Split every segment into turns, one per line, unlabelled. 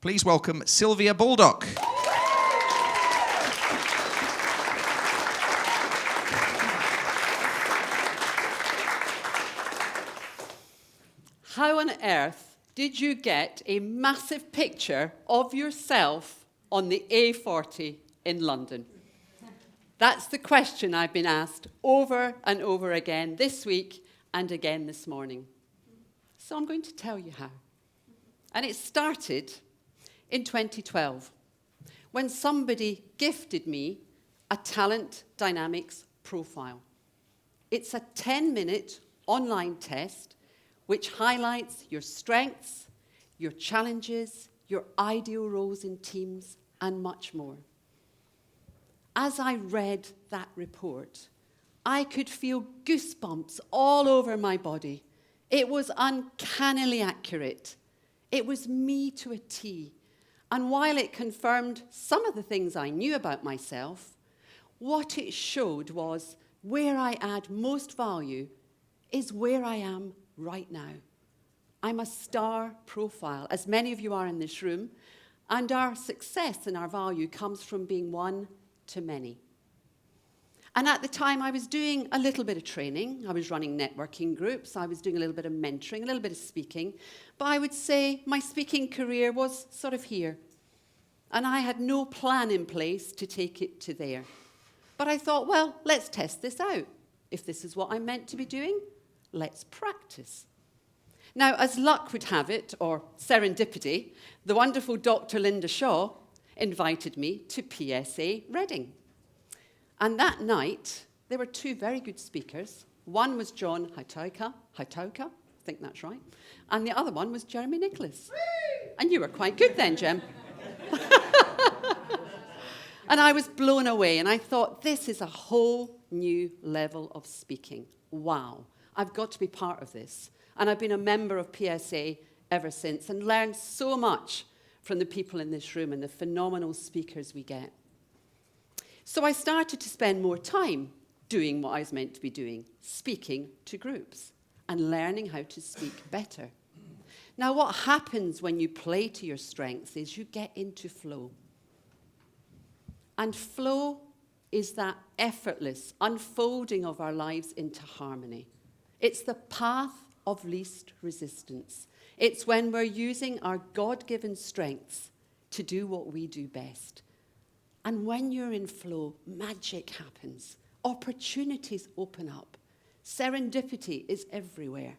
Please welcome Sylvia Baldock.
How on earth did you get a massive picture of yourself on the A40 in London? That's the question I've been asked over and over again this week and again this morning. So I'm going to tell you how. And it started in 2012 when somebody gifted me a talent dynamics profile. It's a 10-minute online test which highlights your strengths, your challenges, your ideal roles in teams, and much more. As I read that report, I could feel goosebumps all over my body. It was uncannily accurate. It was me to a T. And while it confirmed some of the things I knew about myself, what it showed was where I add most value is where I am right now. I'm a star profile, as many of you are in this room, and our success and our value comes from being one to many. And at the time, I was doing a little bit of training. I was running networking groups. I was doing a little bit of mentoring, a little bit of speaking. But I would say my speaking career was sort of here. And I had no plan in place to take it to there. But I thought, well, let's test this out. If this is what I'm meant to be doing, let's practice. Now, as luck would have it, or serendipity, the wonderful Dr. Linda Shaw invited me to PSA Reading. And that night, there were two very good speakers. One was John Haitauka, I think that's right, and the other one was Jeremy Nicholas. And you were quite good then, Jem. And I was blown away, and I thought, this is a whole new level of speaking. Wow, I've got to be part of this. And I've been a member of PSA ever since and learned so much from the people in this room and the phenomenal speakers we get. So I started to spend more time doing what I was meant to be doing, speaking to groups and learning how to speak better. Now, what happens when you play to your strengths is you get into flow. And flow is that effortless unfolding of our lives into harmony. It's the path of least resistance. It's when we're using our God-given strengths to do what we do best. And when you're in flow, magic happens. Opportunities open up. Serendipity is everywhere.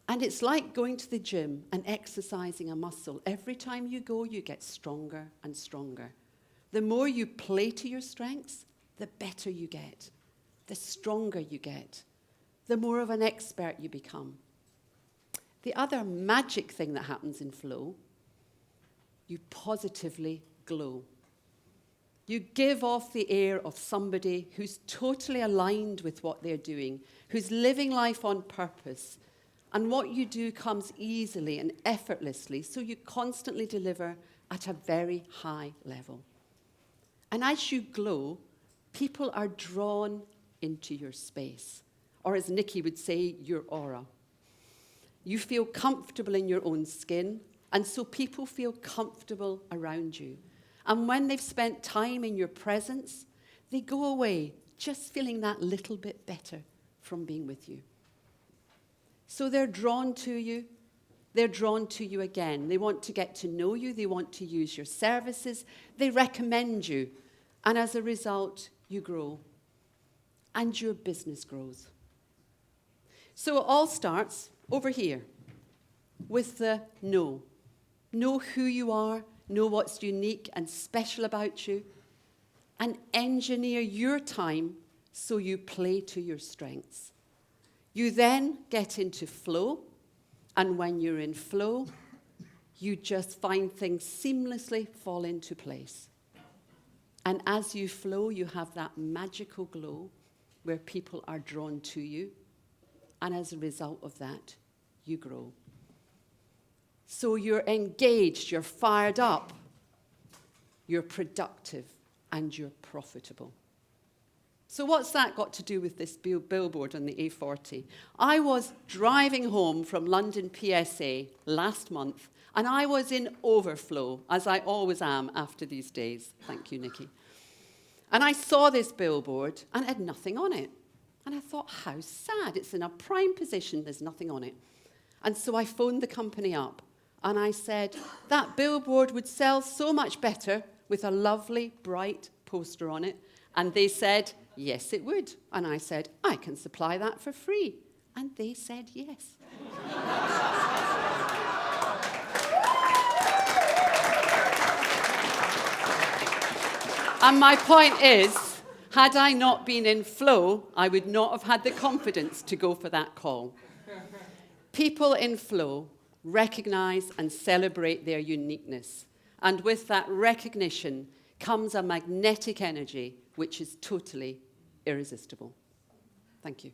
And it's like going to the gym and exercising a muscle. Every time you go, you get stronger and stronger. The more you play to your strengths, the better you get, the stronger you get, the more of an expert you become. The other magic thing that happens in flow, you positively glow. You give off the air of somebody who's totally aligned with what they're doing, who's living life on purpose, and what you do comes easily and effortlessly, so you constantly deliver at a very high level. And as you glow, people are drawn into your space, or as Nikki would say, your aura. You feel comfortable in your own skin, and so people feel comfortable around you. And when they've spent time in your presence, they go away just feeling that little bit better from being with you. So they're drawn to you. They're drawn to you again. They want to get to know you. They want to use your services. They recommend you. And as a result, you grow. And your business grows. So it all starts over here with the know. Know who you are. Know what's unique and special about you, and engineer your time so you play to your strengths. You then get into flow, and when you're in flow, you just find things seamlessly fall into place. And as you flow, you have that magical glow where people are drawn to you, and as a result of that, you grow. So you're engaged, you're fired up, you're productive, and you're profitable. So what's that got to do with this billboard on the A40? I was driving home from London PSA last month, And I was in overflow, as I always am after these days. Thank you, Nikki. And I saw this billboard, and it had nothing on it. And I thought, how sad. It's in a prime position, there's nothing on it. And so I phoned the company up, and I said, that billboard would sell so much better with a lovely, bright poster on it. And they said, yes, it would. And I said, I can supply that for free. And they said yes. And my point is, had I not been in flow, I would not have had the confidence to go for that call. People in flow recognize and celebrate their uniqueness. And with that recognition comes a magnetic energy which is totally irresistible. Thank you.